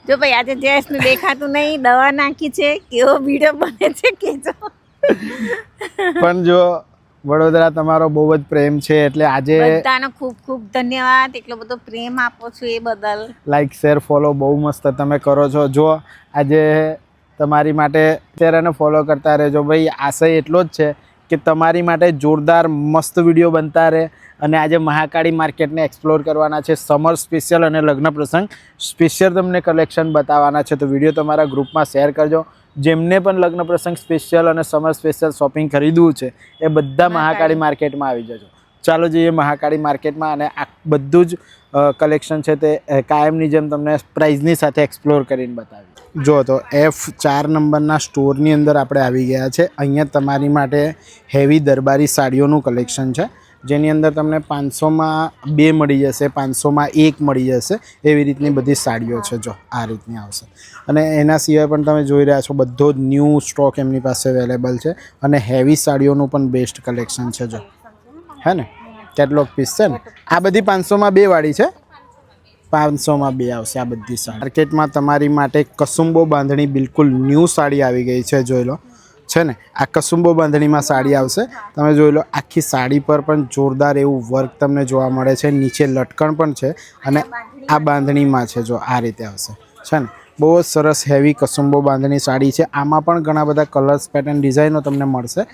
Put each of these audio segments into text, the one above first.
જો ભાઈ આજે જયેશને દેખાતું નહીં, દવા નાખી છે, કેવો વિડીયો બને છે કેજો. પણ જો વડોદરા તમારો બહુ જ પ્રેમ છે એટલે આજે બધાનો ખૂબ ખૂબ ધન્યવાદ, એટલો બધો પ્રેમ આપો છો એ બદલ. લાઈક શેર ફોલો બહુ મસ્ત તમે કરો છો. જો આજે તમારી માટે અત્યારે એને ફોલો કરતા રહેજો ભાઈ. આશય એટલો જ છે કે તમારી માટે જોરદાર મસ્ત વિડીયો બનતા રહે. અને આજે મહાકાળી માર્કેટને એક્સપ્લોર કરવાના છે. સમર સ્પેશિયલ અને લગ્ન પ્રસંગ સ્પેશિયલ તમને કલેક્શન બતાવવાના છે. તો વિડીયો તમારા ગ્રુપમાં શેર કરજો. જેમને પણ લગ્ન પ્રસંગ સ્પેશિયલ અને સમર સ્પેશિયલ શોપિંગ ખરીદવું છે એ બધા મહાકાળી માર્કેટમાં આવી જજો. ચાલો જઈએ મહાકાળી માર્કેટમાં અને આ બધું જ કલેક્શન છે તે કાયમની જેમ તમને પ્રાઇઝની સાથે એક્સપ્લોર કરીને બતાવી. જો તો F4 નંબરના સ્ટોરની અંદર આપણે આવી ગયા છે. અહીંયા તમારી માટે હેવી દરબારી સાડીઓનું કલેક્શન છે, જેની અંદર તમને 500માં 2 મળી જશે, 500માં 1 મળી જશે. એવી રીતની બધી સાડીઓ છે. જો આ રીતની આવશે. અને એના સિવાય પણ તમે જોઈ રહ્યા છો બધો જ ન્યૂ સ્ટોક એમની પાસે અવેલેબલ છે. અને હેવી સાડીઓનું પણ બેસ્ટ કલેક્શન છે. જો હે ને, કેટલોગ પીસ છે ને. આ બધી 500માં 2 વાળી છે, 500માં 2 આવશે આ બધી સાડી. માર્કેટમાં તમારી માટે કસુંબો બાંધણી બિલકુલ ન્યૂ સાડી આવી ગઈ છે. જોઈ લો છે ને, આ કસુંબો બાંધણીમાં સાડી આવશે. તમે જોઈ લો આખી સાડી પર પણ જોરદાર એવું વર્ક તમને જોવા મળે છે. નીચે લટકણ પણ છે અને આ બાંધણીમાં છે. જો આ રીતે આવશે છે ને, બહુ જ સરસ હેવી કસુંબો બાંધણી સાડી છે. આમાં પણ ઘણા બધા કલર્સ પેટર્ન ડિઝાઇનો તમને મળશે.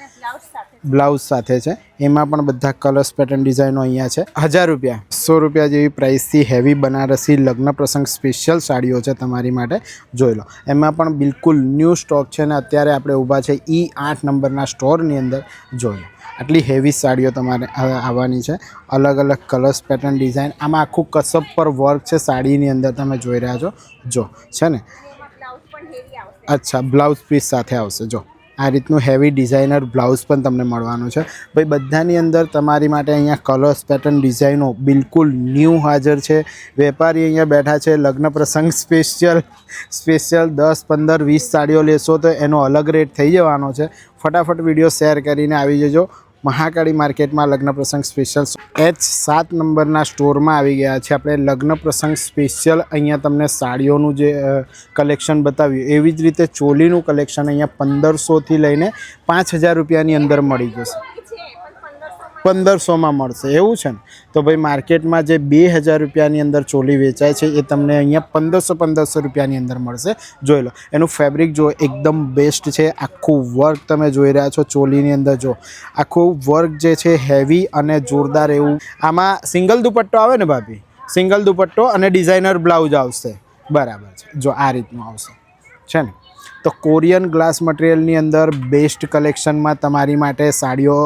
બ્લાઉઝ સાથે છે, એમાં પણ બધા કલર્સ પેટર્ન ડિઝાઇનો અહીંયા છે. 1000 રૂપિયા 100 રૂપિયા જેવી પ્રાઇસથી હેવી બનારસી લગ્ન પ્રસંગ સ્પેશિયલ સાડીઓ છે તમારી માટે. જોઈ લો એમાં પણ બિલકુલ ન્યૂ સ્ટોક છે ને અત્યારે આપણે ઊભા છે E8 નંબરના સ્ટોરની અંદર. જોઈ લો આટલી હેવી સાડીઓ તમારે આવવાની છે. અલગ અલગ કલર્સ પેટર્ન ડિઝાઇન. આમાં આખું કસબ પર વર્ક છે સાડીની અંદર, તમે જોઈ રહ્યા છો. જો છે ને, અચ્છા બ્લાઉઝ પીસ સાથે આવશે. જો આ રીતનું હેવી ડિઝાઇનર બ્લાઉઝ પણ તમને મળવાનું છે ભાઈ. બધાની અંદર તમારી માટે અહીંયા કલર્સ પેટર્ન ડિઝાઇનો બિલકુલ ન્યૂ હાજર છે. વેપારી અહીંયા બેઠા છે. લગ્ન પ્રસંગ સ્પેશિયલ 10, 15, 20 સાડીઓ લેશો તો એનો અલગ રેટ થઈ જવાનો છે. ફટાફટ વિડીયો શેર કરીને આવી જજો. મહાકાળી માર્કેટમાં લગ્ન પ્રસંગ સ્પેશિયલ H7 નંબરના સ્ટોરમાં આવી ગયા છે આપણે. લગ્ન પ્રસંગ સ્પેશિયલ અહીંયા તમને સાડીઓનું જે કલેક્શન બતાવ્યું એવી જ રીતે ચોલીનું કલેક્શન અહીંયા 1500થી લઈને 5000 રૂપિયાની અંદર મળી જશે. 1500માં મળશે એવું છે ને. તો ભાઈ માર્કેટમાં જે 2000 રૂપિયાની અંદર ચોલી વેચાય છે એ તમને અહીંયા 1500 રૂપિયાની અંદર મળશે. જોઈ લો એનું ફેબ્રિક જો એકદમ બેસ્ટ છે. આખું વર્ક તમે જોઈ રહ્યા છો ચોલીની અંદર. જો આખું વર્ક જે છે હેવી અને જોરદાર એવું. આમાં સિંગલ દુપટ્ટો આવે ને ભાભી, સિંગલ દુપટ્ટો અને ડિઝાઇનર બ્લાઉઝ આવશે. બરાબર છે. જો આ રીતનું આવશે છે ને. તો કોરિયન ગ્લાસ મટીરિયલની અંદર બેસ્ટ કલેક્શનમાં તમારી માટે સાડીઓ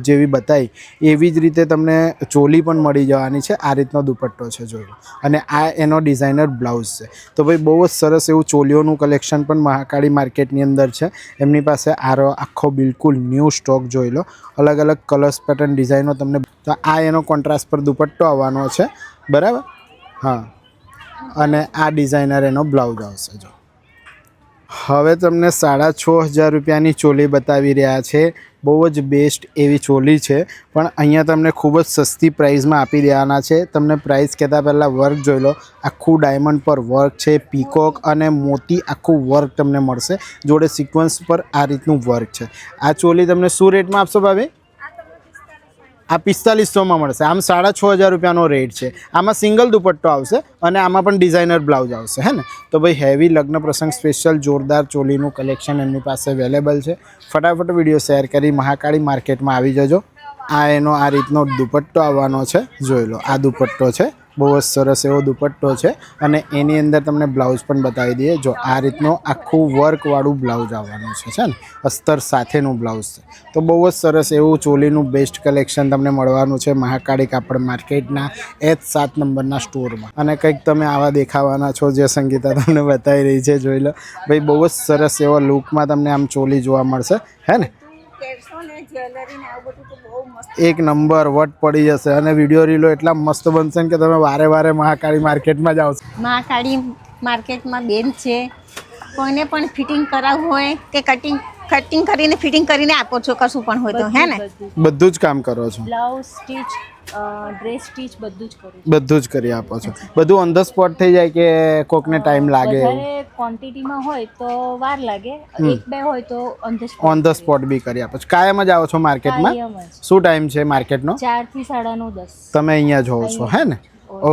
જેવી બતાવી એવી જ રીતે તમને ચોલી પણ મળી જવાની છે. આ રીતનો દુપટ્ટો છે જોઈ લો. અને આ એનો ડિઝાઇનર બ્લાઉઝ છે. તો ભાઈ બહુ જ સરસ એવું ચોલીઓનું કલેક્શન પણ મહાકાળી માર્કેટની અંદર છે. એમની પાસે આખો બિલકુલ ન્યૂ સ્ટોક જોઈ લો. અલગ અલગ કલર્સ પેટર્ન ડિઝાઇનો તમને. તો આ એનો કોન્ટ્રાસ્ટ પર દુપટ્ટો આવવાનો છે. બરાબર, હા. અને આ ડિઝાઇનર એનો બ્લાઉઝ આવશે. જો હવે તમને 6500 રૂપિયાની ચોલી બતાવી રહ્યા છે. બહુ જ બેસ્ટ એવી ચોલી છે પણ અહીંયા તમને ખૂબ જ સસ્તી પ્રાઇસમાં આપી દેવાના છે. તમને પ્રાઇસ કહેતા પહેલાં વર્ક જોઈ લો. આખું ડાયમંડ પર વર્ક છે. પીકોક અને મોતી આખું વર્ક તમને મળશે. જોડે સિક્વન્સ પર આ રીતનું વર્ક છે. આ ચોલી તમને શું રેટમાં આપશો ભાભી? આ 4500માં મળશે. આમ 6500 રૂપિયાનો રેટ છે. આમાં સિંગલ દુપટ્ટો આવશે અને આમાં પણ ડિઝાઇનર બ્લાઉઝ આવશે હે ને. તો ભાઈ હેવી લગ્ન પ્રસંગ સ્પેશિયલ જોરદાર ચોલીનું કલેક્શન એમની પાસે અવેલેબલ છે. ફટાફટ વિડીયો શેર કરી મહાકાળી માર્કેટમાં આવી જજો. આ એનો આ રીતનો દુપટ્ટો આવવાનો છે. જોઈ લો આ દુપટ્ટો છે. બહુ જ સરસ એવો દુપટ્ટો છે અને એની અંદર તમને બ્લાઉઝ પણ બતાવી દઈએ. જો આ રીતનો આખું વર્કવાળું બ્લાઉઝ આવવાનું છે ને, અસ્તર સાથેનું બ્લાઉઝ છે. તો બહુ જ સરસ એવું ચોલીનું બેસ્ટ કલેક્શન તમને મળવાનું છે મહાકાળી કાપડ માર્કેટના H7 નંબરના સ્ટોરમાં. અને કંઈક તમે આવા દેખાવાના છો જે સંગીતા તમને બતાવી રહી છે. જોઈ લો ભાઈ બહુ જ સરસ એવો લુકમાં તમને આમ ચોલી જોવા મળશે હે ને. એક નંબર વટ પડી જશે અને વિડીયો રીલો એટલા મસ્ત બનશે કે તમે વારે વારે મહાકાળી માર્કેટમાં જાઓ. મહાકાળી માર્કેટમાં બેન છે, કોઈને પણ ફિટિંગ કરાવવું હોય કે કટિંગ કટિંગ કરીને ફિટિંગ કરીને આપો છો કશું પણ હોય તો હે ને? બધું જ કામ કરો છો? બ્લાઉઝ સ્ટીચ, ડ્રેસ સ્ટીચ બધું જ કરું છું. બધું જ કરી આપો છો? બધું ઓન ધ સ્પોટ થઈ જાય કે કોકને ટાઈમ લાગે? વધારે ક્વોન્ટિટીમાં હોય તો વાર લાગે, એક બે હોય તો ઓન ધ સ્પોટ બી કરી આપો છો? કાયમ જ આવો છો માર્કેટમાં? શું ટાઈમ છે માર્કેટનો? 4 થી 9:30 10. તમે અહીંયા જોવો છો હે ને?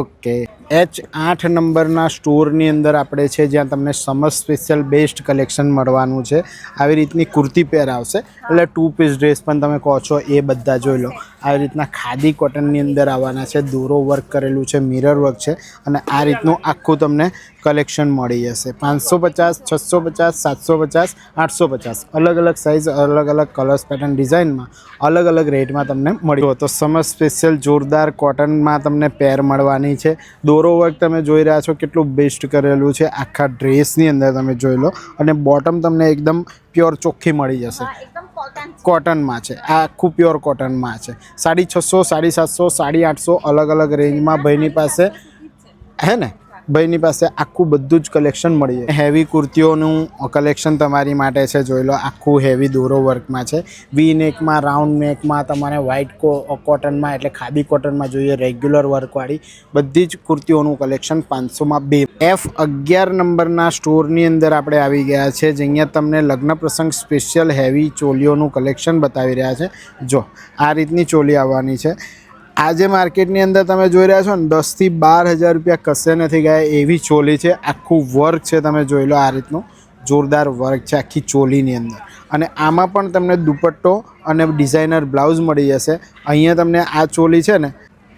ઓકે. H8 નંબરના સ્ટોરની અંદર આપણે છે, જ્યાં તમને સમર સ્પેશિયલ બેસ્ટ કલેક્શન મળવાનું છે. આવી રીતની કુર્તી પેર આવશે, એટલે 2 પીસ ડ્રેસ પણ તમે કહો છો એ બધા જોઈ લો. આવી રીતના ખાદી કોટનની અંદર આવવાના છે, દોરો વર્ક કરેલું છે, મિરર વર્ક છે, અને આ રીતનું આખું તમને કલેક્શન મળી જશે. 550, 650, 750, 850 અલગ અલગ સાઇઝ, અલગ અલગ કલર્સ, પેટર્ન, ડિઝાઇનમાં અલગ અલગ રેટમાં તમને મળી. તો સમર સ્પેશિયલ જોરદાર કોટનમાં તમને પેર મળવાની છે. દોરો વર્ક તમે જોઈ રહ્યા છો કેટલું બેસ્ટ કરેલું છે, આખા ડ્રેસની અંદર તમે જોઈ લો. અને બોટમ તમને એકદમ પ્યોર ચોખ્ખી મળી જશે. કોટનમાં છે, આ આખું પ્યોર કોટનમાં છે. 650, 750, 850 અલગ અલગ રેન્જમાં ભાઈની પાસે હે ને? ભાઈની પાસે આખું બધું જ કલેક્શન મળી જાય. હેવી કુર્તીઓનું કલેક્શન તમારી માટે છે, જોઈ લો. આખું હેવી દોરો વર્કમાં છે, વી નેકમાં, રાઉન્ડ નેકમાં, તમારે વ્હાઇટ કોટનમાં એટલે ખાદી કોટનમાં જોઈએ, રેગ્યુલર વર્કવાળી બધી જ કુર્તીઓનું કલેક્શન 500માં 2. F11 નંબરના સ્ટોરની અંદર આપણે આવી ગયા છે, જે અહીંયા તમને લગ્ન પ્રસંગ સ્પેશિયલ હેવી ચોલીઓનું કલેક્શન બતાવી રહ્યા છે. જો આ રીતની ચોલી આવવાની છે. આજે માર્કેટની અંદર તમે જોઈ રહ્યા છો ને, 10 થી 12 હજાર રૂપિયા કશે નથી ગયા એવી ચોલી છે. આખું વર્ક છે, તમે જોઈ લો. આ રીતનું જોરદાર વર્ક છે આખી ચોલીની અંદર. અને આમાં પણ તમને દુપટ્ટો અને ડિઝાઇનર બ્લાઉઝ મળી જશે. અહીંયા તમને આ ચોલી છે ને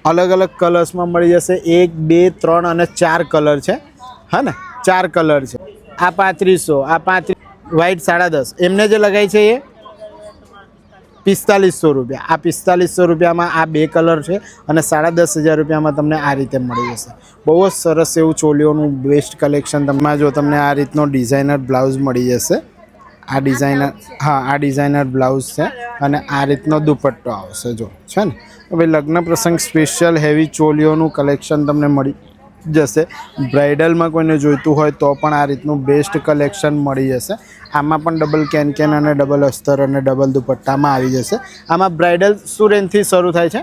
અલગ અલગ કલર્સમાં મળી જશે. 1, 2, 3 અને 4 કલર છે, હા ને? 4 કલર છે. આ 3500, આ 35, વ્હાઇટ 10.5. એમને જે લગાવી છે એ 4500 રૂપિયા. આ 4500 રૂપિયામાં આ 2 કલર છે, અને 10,500 રૂપિયામાં તમને આ રીતે મળી જશે. બહુ જ સરસ એવું ચોલીઓનું બેસ્ટ કલેક્શન. તમે જો તમને આ રીતનો ડિઝાઇનર બ્લાઉઝ મળી જશે. આ ડિઝાઇનર, હા, આ ડિઝાઇનર બ્લાઉઝ છે, અને આ રીતનો દુપટ્ટો આવશે, જો છે ને? હવે લગ્ન પ્રસંગ સ્પેશિયલ હેવી ચોલીઓનું કલેક્શન તમને મળી જશે. બ્રાઇડલમાં કોઈને જોઈતું હોય તો પણ આ રીતનું બેસ્ટ કલેક્શન મળી જશે. આમાં પણ ડબલ કેન અને ડબલ અસ્તર અને ડબલ દુપટ્ટામાં આવી જશે. આમાં બ્રાઇડલ શું રેન્જથી શરૂ થાય છે?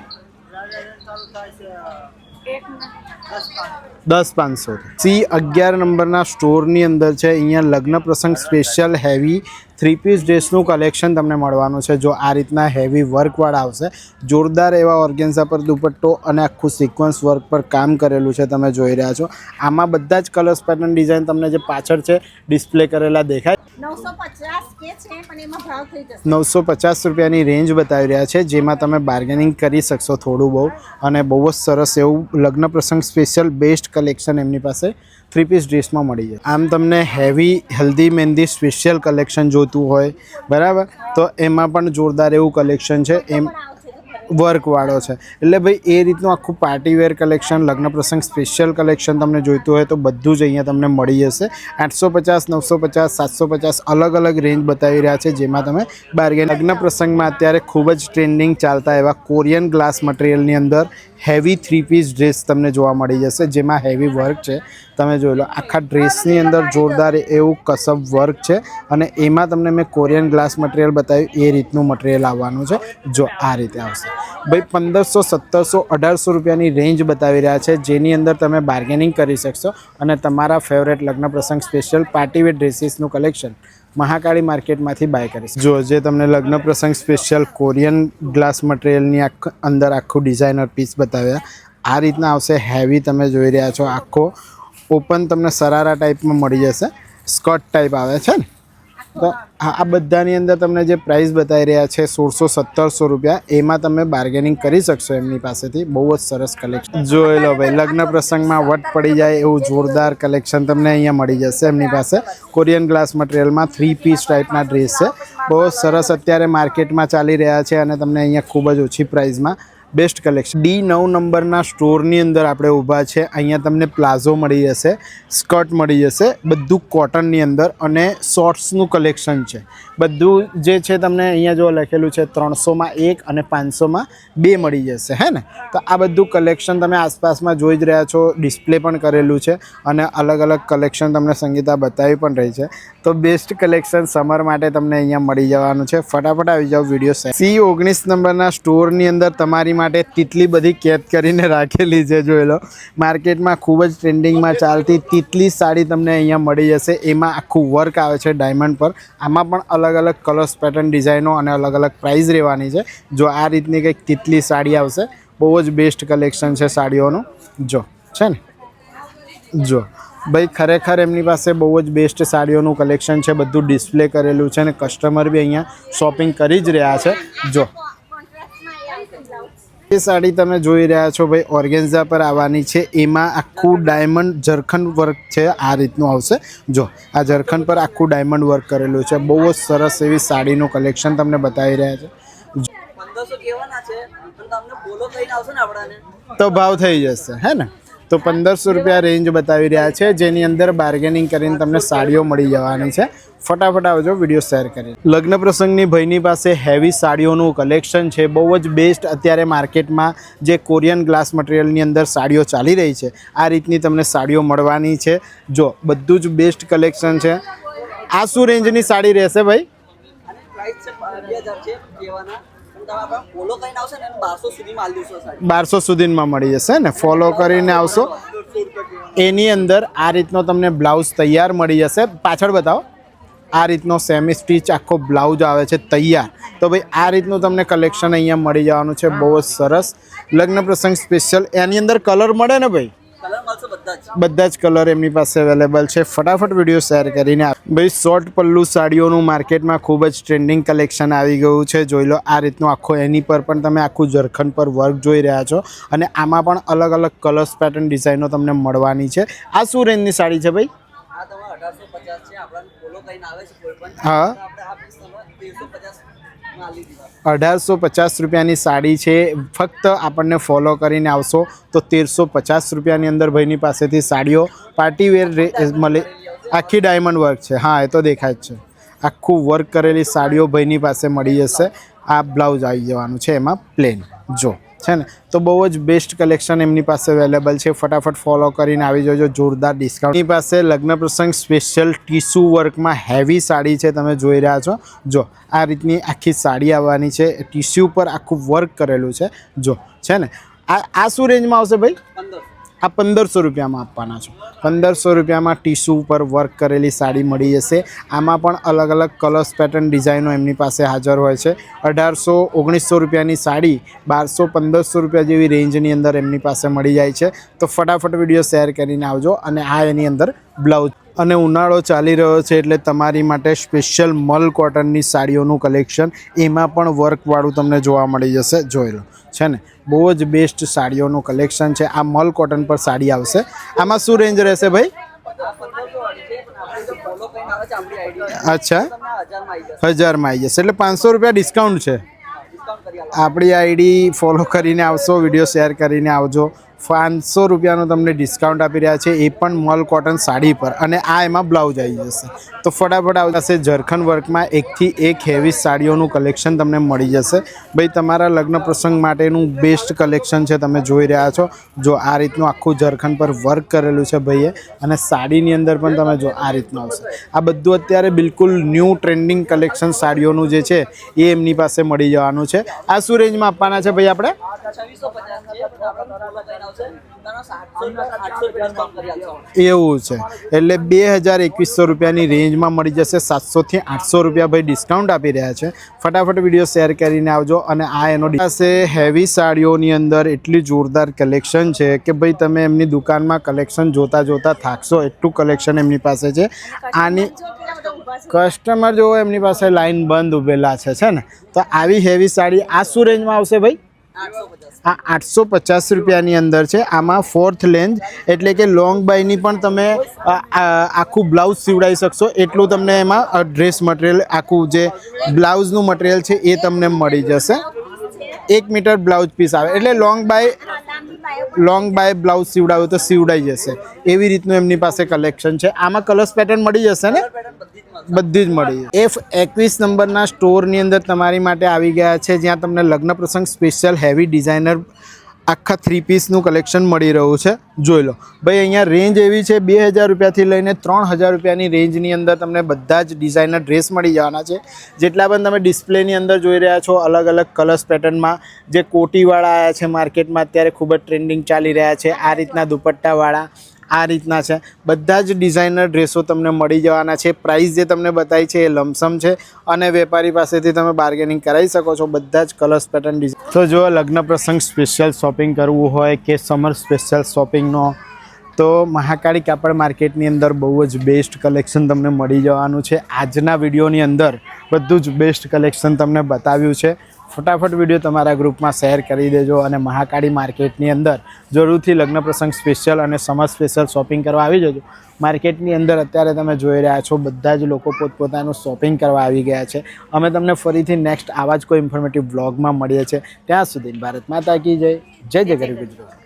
10,500. C11 નંબરના સ્ટોરની અંદર છે, અહીંયા લગ્ન પ્રસંગ સ્પેશિયલ હેવી 3 પીસ ડ્રેસનું કલેક્શન તમને મળવાનું છે. જો આ રીતના હેવી વર્કવાળા આવશે, જોરદાર એવા ઓર્ગેન્ઝા પર દુપટ્ટો અને આખું સિક્વન્સ વર્ક પર કામ કરેલું છે, તમે જોઈ રહ્યા છો. આમાં બધા જ કલર્સ, પેટર્ન, ડિઝાઇન તમને જે પાછળ છે ડિસ્પ્લે કરેલા દેખાય. 950 કે છે, પણ એમાં ભાવ થઈ જશે. 950 રૂપિયાની રેન્જ બતાવી રહ્યા છે, જેમાં તમે બાર્ગેનિંગ કરી શકશો થોડું બહુ. અને બહુ જ સરસ એવું લગ્ન પ્રસંગ સ્પેશિયલ બેસ્ટ કલેક્શન એમની પાસે 3 પીસ ડ્રેસમાં મળી જાય. આમ તમને હેવી હલ્દી મહેંદી સ્પેશિયલ કલેક્શન જોતું હોય, બરાબર, તો એમાં પણ જોરદાર એવું કલેક્શન છે. એમ વર્કવાળો છે, એટલે ભાઈ એ રીતનું આખું પાર્ટીવેર કલેક્શન, લગ્ન પ્રસંગ સ્પેશિયલ કલેક્શન તમને જોઈતું હોય તો બધું જ અહીંયા તમને મળી જશે. 850, 950, 750 અલગ અલગ રેન્જ બતાવી રહ્યા છે, જેમાં તમે બાર્ગેન. લગ્ન પ્રસંગમાં અત્યારે ખૂબ જ ટ્રેન્ડિંગ ચાલતા એવા કોરિયન ગ્લાસ મટીરિયલની અંદર હેવી 3 પીસ ડ્રેસ તમને જોવા મળી જશે, જેમાં હેવી વર્ક છે. તમે જોઈ લો, આખા ડ્રેસની અંદર જોરદાર એવું કસબ વર્ક છે, અને એમાં તમને મેં કોરિયન ગ્લાસ મટીરિયલ બતાવ્યું એ રીતનું મટીરિયલ આવવાનું છે. જો આ રીતે આવશે ભાઈ. 1500, 1700, 1800 રૂપિયાની રેન્જ બતાવી રહ્યા છે, જેની અંદર તમે બાર્ગેનિંગ કરી શકશો અને તમારા ફેવરેટ લગ્ન પ્રસંગ સ્પેશિયલ પાર્ટીવેર ડ્રેસીસનું કલેક્શન મહાકાળી માર્કેટમાંથી બાય કરીશ. જો જે તમને લગ્ન પ્રસંગ સ્પેશિયલ કોરિયન ગ્લાસ મટીરિયલની અંદર આખું ડિઝાઇનર પીસ બતાવ્યા, આ રીતના આવશે. હેવી તમે જોઈ રહ્યા છો, આખો ઓપન તમને સરારા ટાઈપમાં મળી જશે. સ્કર્ટ ટાઈપ આવે છે ને? તો આ બધાની અંદર તમને જે પ્રાઇસ બતાવી રહ્યા છે 1600-1700 રૂપિયા, એમાં તમે બાર્ગેનિંગ કરી શકશો એમની પાસેથી. બહુ જ સરસ કલેક્શન જોઈ લો ભાઈ. લગ્ન પ્રસંગમાં વટ પડી જાય એવું જોરદાર કલેક્શન તમને અહીંયા મળી જશે એમની પાસે. કોરિયન ગ્લાસ મટીરિયલમાં 3 પીસ ટાઈપના ડ્રેસ છે, બહુ સરસ અત્યારે માર્કેટમાં ચાલી રહ્યા છે, અને તમને અહીંયા ખૂબ જ ઓછી પ્રાઇસમાં બેસ્ટ કલેક્શન. D9 નંબરના સ્ટોરની અંદર આપણે ઊભા છે. અહીંયા તમને પ્લાઝો મળી જશે, સ્કર્ટ મળી જશે, બધું કોટનની અંદર અને શોર્ટ્સનું કલેક્શન છે. બધું જે છે તમને અહીંયા જો લખેલું છે 300માં 1 અને 500માં 2 મળી જશે, હે ને. તો આ બધું કલેક્શન તમે આસપાસમાં જોઈ જ રહ્યા છો, ડિસ્પ્લે પણ કરેલું છે અને અલગ અલગ કલેક્શન તમને સંગીતા બતાવી પણ રહી છે. તો બેસ્ટ કલેક્શન સમર માટે તમને અહીંયા મળી જવાનું છે. ફટાફટ આવી જાઓ વિડીયો. C19 નંબરના સ્ટોરની અંદર તમારી માટે તિતલી બધી કેદ કરીને રાખેલી છે, જોઈ લો. માર્કેટમાં ખૂબ જ ટ્રેન્ડિંગમાં ચાલતી તિતલી સાડી તમને અહીંયા મળી જશે. એમાં આખું વર્ક આવે છે ડાયમંડ પર. આમાં પણ અલગ અલગ કલર્સ, પેટર્ન, ડિઝાઇનો અને અલગ અલગ પ્રાઇસ રહેવાની છે. જો આ રીતની કંઈક તિતલી સાડી આવશે, બહુ જ બેસ્ટ કલેક્શન છે સાડીઓનું. જો છે ને, જો ભાઈ ખરેખર એમની પાસે બહુ જ બેસ્ટ સાડીઓનું કલેક્શન છે. બધું ડિસ્પ્લે કરેલું છે અને કસ્ટમર બી અહીંયા શોપિંગ કરી જ રહ્યા છે. જો એ સાડી તમે જોઈ રહ્યા છો ભાઈ, ઓર્ગેન્ઝા પર આવવાની છે. એમાં આખું ડાયમંડ જરખંડ વર્ક છે, આ રીતનું આવશે. જો આ જરખંડ પર આખું ડાયમંડ વર્ક કરેલું છે. બહુ જ સરસ એવી સાડીનું કલેક્શન તમને બતાવી રહ્યા છે. તો ભાવ થઈ જશે, હે ને. તો 1500 રૂપિયા રેન્જ બતાવી રહ્યા છે, જેની અંદર બાર્ગેનિંગ કરીને તમને સાડીઓ મળી જવાની છે. ફટાફટ આવજો, વિડીયો શેર કરી. લગ્ન પ્રસંગની ભાઈની પાસે હેવી સાડીઓનું કલેક્શન છે, બહુ જ બેસ્ટ. અત્યારે માર્કેટમાં જે કોરિયન ગ્લાસ મટીરિયલની અંદર સાડીઓ ચાલી રહી છે, આ રીતની તમને સાડીઓ મળવાની છે. જો બધું જ બેસ્ટ કલેક્શન છે. આ શું રેન્જની સાડી રહેશે ભાઈ? 1200 સુધીમાં મળી જશે ને. ફોલો કરીને આવશો. એની અંદર આ રીતનો તમને બ્લાઉઝ તૈયાર મળી જશે. પાછળ બતાવો. આ રીતનો સેમી સ્ટીચ આખો બ્લાઉઝ આવે છે તૈયાર. તો ભાઈ આ રીતનું તમને કલેક્શન અહીંયા મળી જવાનું છે. બહુ જ સરસ લગ્ન પ્રસંગ સ્પેશિયલ. એની અંદર કલર મળે ને ભાઈ? બધા જ કલર એમની પાસે અવેલેબલ છે. ફટાફટ વિડીયો શેર કરીને ભાઈ. શોર્ટ પલ્લુ સાડીઓનું માર્કેટમાં ખૂબ જ ટ્રેન્ડિંગ કલેક્શન આવી ગયું છે. જોઈ લો આ રીતનું આખો. એની પર પણ તમે આખું જરખંડ પર વર્ક જોઈ રહ્યા છો અને આમાં પણ અલગ અલગ કલર્સ, પેટર્ન, ડિઝાઇનો તમને મળવાની છે. આ શું રેન્જની સાડી છે ભાઈ? હા, 1850 રૂપિયાની સાડી છે. ફક્ત આપણને ફોલો કરીને આવશો તો 1350 રૂપિયાની અંદર ભાઈની પાસેથી સાડીઓ પાર્ટીવેર મળે. આખી ડાયમંડ વર્ક છે. હા, એ તો દેખાય જ છે. આખું વર્ક કરેલી સાડીઓ ભાઈની પાસે મળી જશે. આ બ્લાઉઝ આવી જવાનું છે એમાં પ્લેન. જો છે ને, તો બહુ જ બેસ્ટ કલેક્શન એમની પાસે અવેલેબલ છે. ફટાફટ ફોલો કરીને આવી જજો. જોરદાર ડિસ્કાઉન્ટ. એની પાસે લગ્ન પ્રસંગ સ્પેશિયલ ટીસ્યુ વર્કમાં હેવી સાડી છે, તમે જોઈ રહ્યા છો. જો આ રીતની આખી સાડી આવવાની છે. ટીસ્યુ પર આખું વર્ક કરેલું છે. જો છે ને, આ શું રેન્જમાં આવશે ભાઈ? આ 1500 રૂપિયામાં આપવાના છો. 1500 રૂપિયામાં ટીસ્યુ પર વર્ક કરેલી સાડી મળી જશે. આમાં પણ અલગ અલગ કલર્સ, પેટર્ન, ડિઝાઇનો એમની પાસે હાજર હોય છે. 1800-1900 રૂપિયાની સાડી 1200-1500 રૂપિયા જેવી રેન્જની અંદર એમની પાસે મળી જાય છે. તો ફટાફટ વિડીયો શેર કરીને આવજો. અને આ એની અંદર બ્લાઉઝ. અને ઉનાળો ચાલી રહ્યો છે એટલે તમારી માટે સ્પેશિયલ મલ કોટનની સાડીઓનું કલેક્શન, એમાં પણ વર્કવાળું તમને જોવા મળી જશે. જોઈ લો છે ને, બહુ જ બેસ્ટ સાડીઓનું કલેક્શન છે. આ મલ કોટન પર સાડી આવશે. આમાં શું રેન્જ રહેશે ભાઈ? અચ્છા, 1000માં આવી જશે. એટલે 500 રૂપિયા ડિસ્કાઉન્ટ છે. આપણી આઈડી ફોલો કરીને આવશો, વિડીયો શેર કરીને આવજો. 500 રૂપિયાનું તમને ડિસ્કાઉન્ટ આપી રહ્યા છે, એ પણ મલ કોટન સાડી પર. અને આ એમાં બ્લાઉઝ આવી જશે. તો ફટાફટ આવશે. ઝરખંડ વર્કમાં એકથી એક હેવી સાડીઓનું કલેક્શન તમને મળી જશે. ભાઈ તમારા લગ્ન પ્રસંગ માટેનું બેસ્ટ કલેક્શન છે, તમે જોઈ રહ્યા છો. જો આ રીતનું આખું ઝરખંડ પર વર્ક કરેલું છે ભાઈએ. અને સાડીની અંદર પણ તમે જો આ રીતનું આવશે. આ બધું અત્યારે બિલકુલ ન્યૂ ટ્રેન્ડિંગ કલેક્શન સાડીઓનું જે છે એ એમની પાસે મળી જવાનું છે. આ શું રેન્જમાં આપવાના છે ભાઈ આપણે? એવું છે. એટલે 2000-2100 રૂપિયાની રેન્જમાં મળી જશે. 700 થી 800 રૂપિયા ભાઈ ડિસ્કાઉન્ટ આપી રહ્યા છે. ફટાફટ વિડીયો શેર કરીને આવજો. અને આ એનો પાસે હેવી સાડીઓની અંદર એટલી જોરદાર કલેક્શન છે કે ભાઈ તમે એમની દુકાનમાં કલેક્શન જોતા જોતા થાકશો, એટલું કલેક્શન એમની પાસે છે. આની કસ્ટમર જો એમની પાસે લાઈન બંધ ઉભેલા છે ને. તો આવી હેવી સાડી આ શું રેન્જમાં આવશે ભાઈ? આ 850 રૂપિયાની અંદર છે. આમાં 4th લેન્થ એટલે કે લોંગ બાયની પણ તમે આખું બ્લાઉઝ સીવડાવી શકશો. એટલું તમને એમાં ડ્રેસ મટીરિયલ, આખું જે બ્લાઉઝનું મટીરિયલ છે એ તમને મળી જશે. 1 મીટર બ્લાઉઝ પીસ આવે, એટલે લોંગ બાય બ્લાઉઝ સીવડાવ્યું તો સીવડાઈ જશે એવી રીતનું એમની પાસે કલેક્શન છે. આમાં કલર્સ પેટર્ન મળી જશે ને, બધી જ મળી જશે. F21 નંબરના સ્ટોરની અંદર તમારી માટે આવી ગયા છે, જ્યાં તમને લગ્ન પ્રસંગ સ્પેશિયલ હેવી ડિઝાઇનર આખા 3 પીસનું કલેક્શન મળી રહ્યું છે. જોઈ લો ભાઈ, અહીંયા રેન્જ એવી છે 2000 રૂપિયાથી લઈને 3000 રૂપિયાની રેન્જની અંદર તમને બધા જ ડિઝાઇનર ડ્રેસ મળી જવાના છે. જેટલા પણ તમે ડિસ્પ્લેની અંદર જોઈ રહ્યા છો અલગ અલગ કલર્સ પેટર્નમાં, જે કોટીવાળા આવ્યા છે માર્કેટમાં અત્યારે ખૂબ જ ટ્રેન્ડિંગ ચાલી રહ્યા છે, આ રીતના દુપટ્ટાવાળા આ રીતના છે. બધા જ ડિઝાઇનર ડ્રેસો તમને મળી જવાના છે. પ્રાઇસ જે તમને બતાવી છે એ લમસમ છે અને વેપારી પાસેથી તમે બાર્ગેનિંગ કરાવી શકો છો. બધા જ કલર્સ પેટર્ન ડિઝાઇન. તો જો લગ્ન પ્રસંગ સ્પેશિયલ શોપિંગ કરવું હોય કે સમર સ્પેશિયલ શોપિંગનો, તો મહાકાળી કાપડ માર્કેટની અંદર બહુ જ બેસ્ટ કલેક્શન તમને મળી જવાનું છે. આજના વિડીયોની અંદર બધું જ બેસ્ટ કલેક્શન તમને બતાવ્યું છે. ફટાફટ વિડીયો તમારા ગ્રુપમાં શેર કરી દેજો અને મહાકાળી માર્કેટની અંદર જરૂરથી લગ્ન પ્રસંગ સ્પેશિયલ અને સમર સ્પેશિયલ શોપિંગ કરવા આવી જજો. માર્કેટની અંદર અત્યારે તમે જોઈ રહ્યા છો બધા જ લોકો પોતપોતાનું શોપિંગ કરવા આવી ગયા છે. અમે તમને ફરીથી નેક્સ્ટ આવા જ કોઈ ઇન્ફોર્મેટિવ વ્લોગમાં મળીએ છીએ. ત્યાં સુધી ભારત માતા કી જય. જય જય ગરવી ગુજરાત.